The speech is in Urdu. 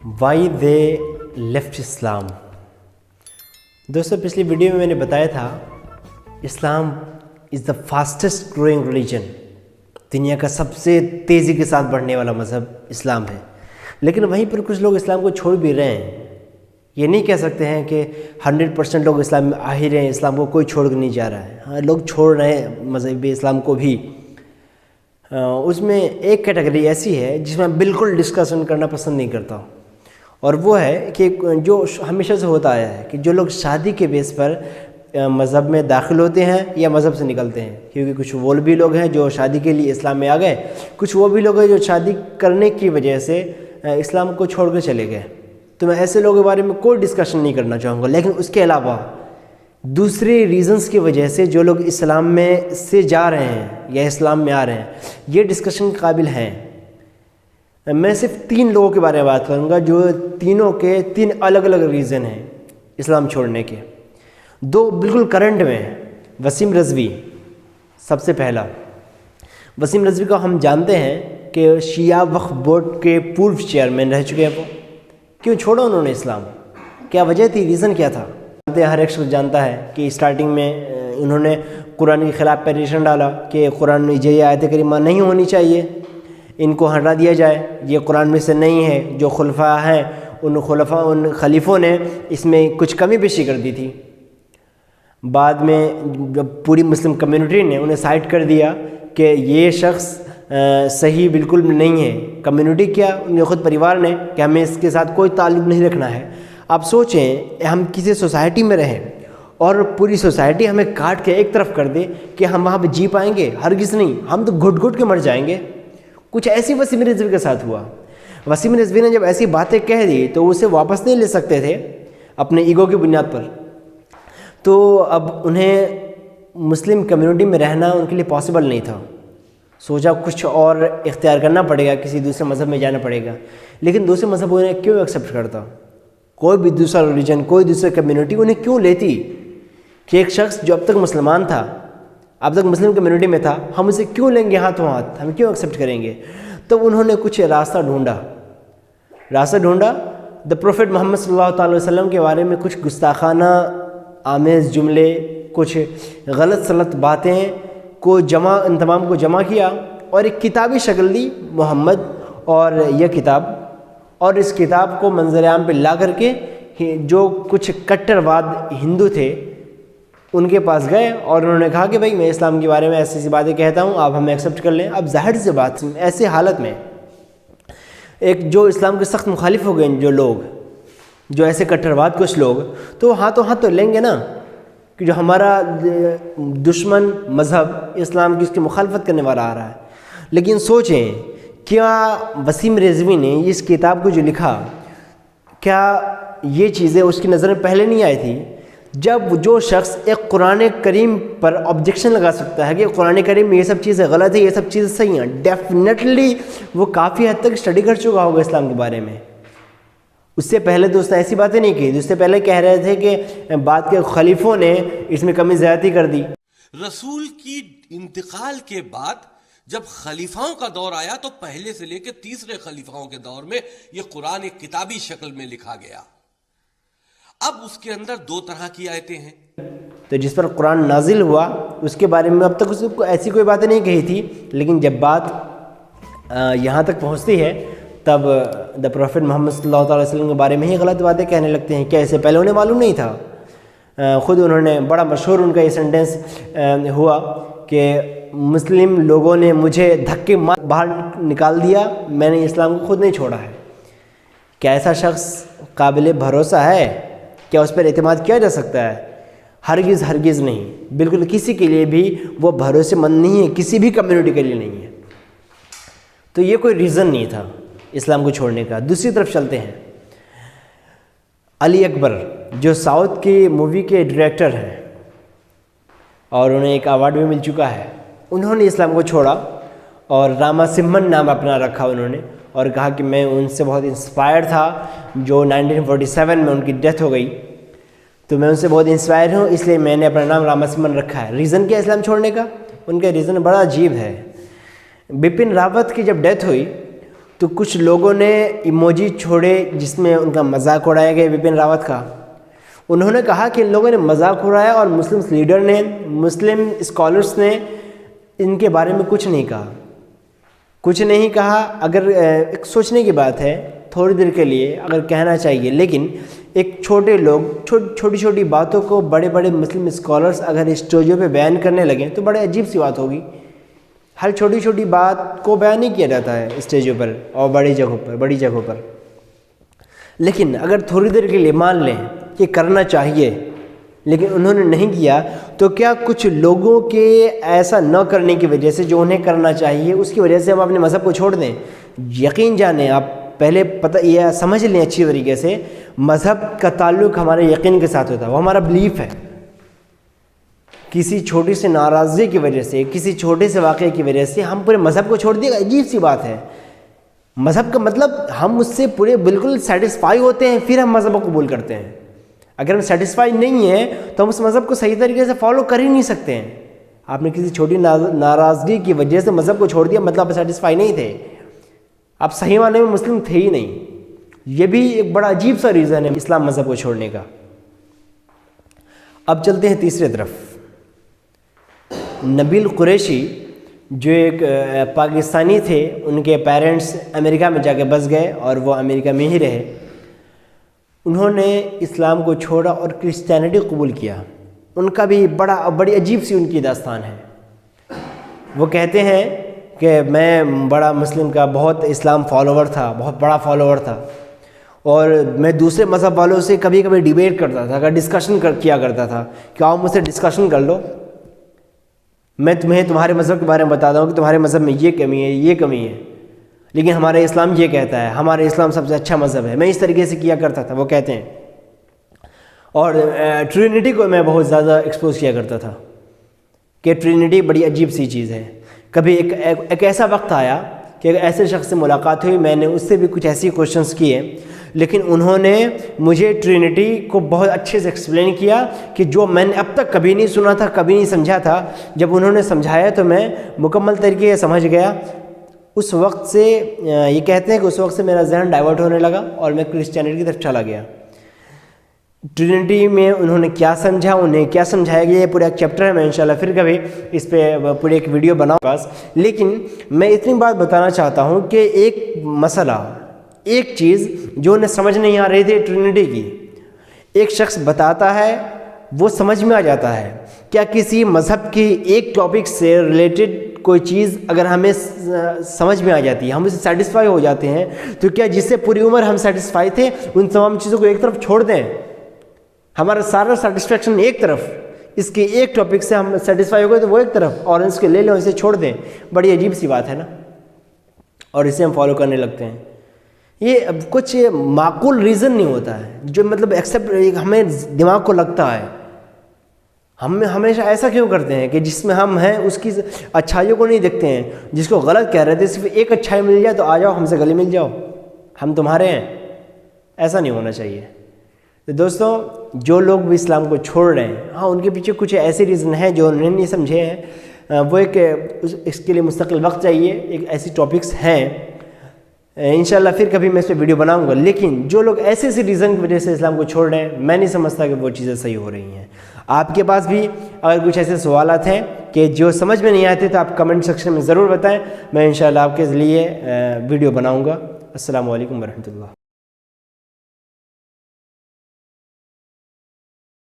وائی دے لیفٹ اسلام۔ دوستو پچھلی ویڈیو میں میں نے بتایا تھا اسلام از دا فاسٹسٹ گروئنگ ریلیجن، دنیا کا سب سے تیزی کے ساتھ بڑھنے والا مذہب اسلام ہے، لیکن وہیں پر کچھ لوگ اسلام کو چھوڑ بھی رہے ہیں۔ یہ نہیں کہہ سکتے ہیں کہ 100% لوگ اسلام میں آ ہی رہے ہیں، اسلام کو کوئی چھوڑ کے نہیں جا رہا ہے۔ ہاں، لوگ چھوڑ رہے ہیں مذہب اسلام کو بھی۔ اس میں ایک کیٹیگری ایسی ہے جس میں بالکل ڈسکشن کرنا پسند نہیں کرتا، اور وہ ہے کہ جو ہمیشہ سے ہوتا آیا ہے کہ جو لوگ شادی کے بیس پر مذہب میں داخل ہوتے ہیں یا مذہب سے نکلتے ہیں، کیونکہ کچھ وہ بھی لوگ ہیں جو شادی کے لیے اسلام میں آ گئے، کچھ وہ بھی لوگ ہیں جو شادی کرنے کی وجہ سے اسلام کو چھوڑ کے چلے گئے۔ تو میں ایسے لوگوں کے بارے میں کوئی ڈسکشن نہیں کرنا چاہوں گا، لیکن اس کے علاوہ دوسرے ریزنز کی وجہ سے جو لوگ اسلام میں سے جا رہے ہیں یا اسلام میں آ رہے ہیں، یہ ڈسکشن کے قابل ہیں۔ میں صرف 3 لوگوں کے بارے میں بات کروں گا جو تینوں کے 3 الگ الگ ریزن ہیں اسلام چھوڑنے کے۔ 2 بالکل کرنٹ میں ہیں۔ وسیم رضوی سب سے پہلا۔ وسیم رضوی کو ہم جانتے ہیں کہ شیعہ وقف بورڈ کے پورو چیئرمین رہ چکے ہیں۔ وہ کیوں چھوڑا انہوں نے اسلام؟ کیا وجہ تھی؟ ریزن کیا تھا؟ ہر ایک شخص جانتا ہے کہ اسٹارٹنگ میں انہوں نے قرآن کے خلاف پیٹیشن ڈالا کہ قرآن میں یہ آیت کریمہ نہیں ہونی چاہیے، ان کو ہٹا دیا جائے، یہ قرآن میں سے نہیں ہے۔ جو خلفاء ہیں ان خلیفوں نے اس میں کچھ کمی بیشی کر دی تھی۔ بعد میں جب پوری مسلم کمیونٹی نے انہیں سائڈ کر دیا کہ یہ شخص صحیح بالکل نہیں ہے، کمیونٹی کیا ان کے خود پریوار نے، کہ ہمیں اس کے ساتھ کوئی تعلق نہیں رکھنا ہے۔ آپ سوچیں ہم کسی سوسائٹی میں رہیں اور پوری سوسائٹی ہمیں کاٹ کے ایک طرف کر دے کہ ہم وہاں پہ جی پائیں گے؟ ہرگز نہیں، ہم تو گھٹ گھٹ کے مر جائیں گے۔ کچھ ایسی وسیم رضوی کے ساتھ ہوا۔ وسیم رضوی نے جب ایسی باتیں کہہ دی تو اسے واپس نہیں لے سکتے تھے اپنے ایگو کی بنیاد پر، تو اب انہیں مسلم کمیونٹی میں رہنا ان کے لیے پاسبل نہیں تھا۔ سوچا کچھ اور اختیار کرنا پڑے گا، کسی دوسرے مذہب میں جانا پڑے گا۔ لیکن دوسرے مذہب انہیں کیوں ایکسیپٹ کرتا؟ کوئی بھی دوسرا ریلیجن، کوئی دوسری کمیونٹی انہیں کیوں لیتی؟ کہ ایک شخص جو اب تک مسلمان تھا، اب تک مسلم کمیونٹی میں تھا، ہم اسے کیوں لیں گے ہاتھوں ہاتھ؟ ہم کیوں ایکسیپٹ کریں گے؟ تب انہوں نے کچھ راستہ ڈھونڈا۔ دا پروفٹ محمد صلی اللہ تعالی وسلم کے بارے میں کچھ گستاخانہ آمیز جملے، کچھ غلط سلط باتیں کو ان تمام کو جمع کیا اور ایک کتابی شکل دی، محمد اور یہ کتاب، اور اس کتاب کو منظر عام پہ لا کر کے جو کچھ کٹر واد ہندو تھے ان کے پاس گئے اور انہوں نے کہا کہ بھائی میں اسلام کے بارے میں ایسی ایسی باتیں کہتا ہوں، آپ ہمیں ایکسیپٹ کر لیں۔ اب ظاہر سی بات، ایسے حالت میں ایک جو اسلام کے سخت مخالف ہو گئے جو لوگ، جو ایسے کٹرواد کچھ لوگ، تو ہاتھوں ہاتھ تو لیں گے نا، کہ جو ہمارا دشمن مذہب اسلام کی اس کی مخالفت کرنے والا آ رہا ہے۔ لیکن سوچیں کیا وسیم رضوی نے اس کتاب کو جو لکھا، کیا یہ چیزیں اس کی نظر میں پہلے نہیں آئی تھی؟ جب جو شخص ایک قرآن کریم پر آبجیکشن لگا سکتا ہے کہ قرآن کریم میں یہ سب چیزیں غلط ہیں، یہ سب چیزیں صحیح ہیں، ڈیفینیٹلی وہ کافی حد تک اسٹڈی کر چکا ہوگا اسلام کے بارے میں۔ اس سے پہلے تو اس نے ایسی باتیں نہیں کی، اس سے پہلے کہہ رہے تھے کہ بعد کے خلیفوں نے اس میں کمی زیادتی کر دی۔ رسول کی انتقال کے بعد جب خلیفاؤں کا دور آیا تو پہلے سے لے کے تیسرے خلیفاؤں کے دور میں یہ قرآن ایک کتابی شکل میں لکھا گیا۔ اب اس کے اندر 2 طرح کی آیتیں ہیں۔ تو جس پر قرآن نازل ہوا اس کے بارے میں اب تک اس کو ایسی کوئی باتیں نہیں کہی تھی، لیکن جب بات یہاں تک پہنچتی ہے تب دا پروفٹ محمد صلی اللہ تعالی وسلم کے بارے میں ہی غلط باتیں کہنے لگتے ہیں۔ کیا اسے پہلے انہیں معلوم نہیں تھا؟ خود انہوں نے بڑا مشہور ان کا یہ سینٹنس ہوا کہ مسلم لوگوں نے مجھے دھکے مار باہر نکال دیا، میں نے اسلام کو خود نہیں چھوڑا ہے۔ کیا ایسا شخص قابل بھروسہ ہے؟ کیا اس پر اعتماد کیا جا سکتا ہے؟ ہرگز نہیں، بالکل کسی کے لیے بھی وہ بھروسے مند نہیں ہے، کسی بھی کمیونٹی کے لیے نہیں ہے۔ تو یہ کوئی ریزن نہیں تھا اسلام کو چھوڑنے کا۔ دوسری طرف چلتے ہیں، علی اکبر جو ساؤتھ کی مووی کے ڈائریکٹر ہیں اور انہیں ایک ایوارڈ بھی مل چکا ہے، انہوں نے اسلام کو چھوڑا اور راما سمہن نام اپنا رکھا انہوں نے، اور کہا کہ میں ان سے بہت انسپائر تھا جو 1947 میں ان کی ڈیتھ ہو گئی، تو میں ان سے بہت انسپائر ہوں، اس لیے میں نے اپنا نام راما سمہن رکھا ہے۔ ریزن کیا اسلام چھوڑنے کا؟ ان کا ریزن بڑا عجیب ہے۔ بپن راوت کی جب ڈیتھ ہوئی تو کچھ لوگوں نے ایموجی چھوڑے جس میں ان کا مذاق اڑایا گیا بپن راوت کا. انہوں نے کہا کہ ان لوگوں نے مذاق اڑایا اور مسلم لیڈر نے, مسلم اسکالرس نے ان کے بارے میں کچھ نہیں کہا, کچھ نہیں کہا. اگر ایک سوچنے کی بات ہے تھوڑی دیر کے لیے اگر کہنا چاہیے, لیکن ایک چھوٹے لوگ چھوٹی چھوٹی باتوں کو بڑے بڑے مسلم اسکالرس اگر اسٹیجوں پہ بیان کرنے لگیں تو بڑے عجیب سی بات ہوگی. ہر چھوٹی چھوٹی بات کو بیان نہیں کیا جاتا ہے اسٹیجوں پر اور بڑی جگہوں پر. لیکن اگر تھوڑی دیر کے لیے مان لیں کہ کرنا چاہیے لیکن انہوں نے نہیں کیا, تو کیا کچھ لوگوں کے ایسا نہ کرنے کی وجہ سے جو انہیں کرنا چاہیے اس کی وجہ سے ہم اپنے مذہب کو چھوڑ دیں؟ یقین جانیں, آپ پہلے یہ سمجھ لیں اچھی طریقے سے, مذہب کا تعلق ہمارے یقین کے ساتھ ہوتا ہے, وہ ہمارا بلیف ہے. کسی چھوٹی سی ناراضگی کی وجہ سے, کسی چھوٹے سے واقعے کی وجہ سے ہم پورے مذہب کو چھوڑ دیا, عجیب سی بات ہے. مذہب کا مطلب ہم اس سے پورے بالکل سیٹسفائی ہوتے ہیں پھر ہم مذہب کو قبول کرتے ہیں. اگر ہم سیٹسفائی نہیں ہیں تو ہم اس مذہب کو صحیح طریقے سے فالو کر ہی نہیں سکتے ہیں. آپ نے کسی چھوٹی ناراضگی کی وجہ سے مذہب کو چھوڑ دیا, مطلب آپ سیٹسفائی نہیں تھے, آپ صحیح معنی میں مسلم تھے ہی نہیں. یہ بھی ایک بڑا عجیب سا ریزن ہے اسلام مذہب کو چھوڑنے کا. اب چلتے ہیں تیسرے طرف. نبیل قریشی جو ایک پاکستانی تھے, ان کے پیرنٹس امریکہ میں جا کے بس گئے اور وہ امریکہ میں ہی رہے. انہوں نے اسلام کو چھوڑا اور کرسچینٹی قبول کیا. ان کا بھی بڑی عجیب سی ان کی داستان ہے. وہ کہتے ہیں کہ میں بڑا مسلم کا بہت اسلام فالوور تھا, بہت بڑا فالوور تھا, اور میں دوسرے مذہب والوں سے کبھی کبھی ڈیبیٹ کرتا تھا, ڈسکشن کیا کرتا تھا کہ آؤ مجھ سے ڈسکشن کر لو, میں تمہیں تمہارے مذہب کے بارے میں بتاتا ہوں کہ تمہارے مذہب میں یہ کمی ہے, یہ کمی ہے, لیکن ہمارا اسلام یہ کہتا ہے, ہمارا اسلام سب سے اچھا مذہب ہے. میں اس طریقے سے کیا کرتا تھا, وہ کہتے ہیں. اور ٹرینٹی کو میں بہت زیادہ ایکسپوز کیا کرتا تھا کہ ٹرینٹی بڑی عجیب سی چیز ہے. کبھی ایک ایسا وقت آیا کہ ایک ایسے شخص سے ملاقات ہوئی, میں نے اس سے بھی کچھ ایسی کوشچنس کیے, لیکن انہوں نے مجھے ٹرینٹی کو بہت اچھے سے ایکسپلین کیا کہ جو میں نے اب تک کبھی نہیں سنا تھا, کبھی نہیں سمجھا تھا. جب انہوں نے سمجھایا تو میں مکمل طریقے سے سمجھ گیا. اس وقت سے یہ کہتے ہیں کہ اس وقت سے میرا ذہن ڈائیورٹ ہونے لگا اور میں کرسچینٹی کی طرف چلا گیا. ٹرینٹی میں انہوں نے کیا سمجھا, انہیں کیا سمجھایا گیا, یہ پورا ایک چیپٹر ہے. میں انشاءاللہ پھر کبھی اس پہ پورے ایک ویڈیو بناؤں پاس. لیکن میں اتنی بات بتانا چاہتا ہوں کہ ایک مسئلہ, ایک چیز جو انہیں سمجھ نہیں آ رہی تھی ٹرینٹی کی, ایک شخص بتاتا ہے وہ سمجھ میں آ جاتا ہے. کیا کسی مذہب کی ایک ٹاپک سے ریلیٹڈ کوئی چیز اگر ہمیں سمجھ میں آ جاتی ہے, ہم اسے سیٹسفائی ہو جاتے ہیں, تو کیا جس سے پوری عمر ہم سیٹسفائی تھے ان تمام چیزوں کو ایک طرف چھوڑ دیں؟ ہمارا سارا سیٹسفیکشن ایک طرف, اس کے ایک ٹاپک سے ہم سیٹسفائی ہو گئے تو وہ ایک طرف, اور اس کے لے لیں, اسے چھوڑ دیں. بڑی عجیب سی بات ہے نا, اور اسے ہم فالو کرنے لگتے ہیں. یہ کچھ معقول ریزن نہیں ہوتا ہے جو مطلب ایکسیپٹ ہمیں دماغ کو لگتا ہے. ہم ہمیشہ ایسا کیوں کرتے ہیں کہ جس میں ہم ہیں اس کی اچھائیوں کو نہیں دیکھتے ہیں, جس کو غلط کہہ رہے تھے صرف ایک اچھائی مل جائے تو آ جاؤ ہم سے گلے مل جاؤ, ہم تمہارے ہیں. ایسا نہیں ہونا چاہیے. تو دوستوں, جو لوگ بھی اسلام کو چھوڑ رہے ہیں, ہاں ان کے پیچھے کچھ ایسے ریزن ہیں جو انہوں نے نہیں سمجھے ہیں, وہ ایک اس کے لیے مستقل وقت چاہیے. ایک ایسی ٹاپکس ہیں, انشاءاللہ پھر کبھی میں اس پہ ویڈیو بناؤں گا. لیکن جو لوگ ایسے ریزن کی وجہ سے اسلام کو چھوڑ رہے ہیں, میں نہیں سمجھتا کہ وہ چیزیں صحیح ہو رہی ہیں. آپ کے پاس بھی اگر کچھ ایسے سوالات ہیں کہ جو سمجھ میں نہیں آتے تو آپ کمنٹ سیکشن میں ضرور بتائیں, میں انشاءاللہ آپ کے لیے ویڈیو بناؤں گا. السلام علیکم ورحمۃ اللہ.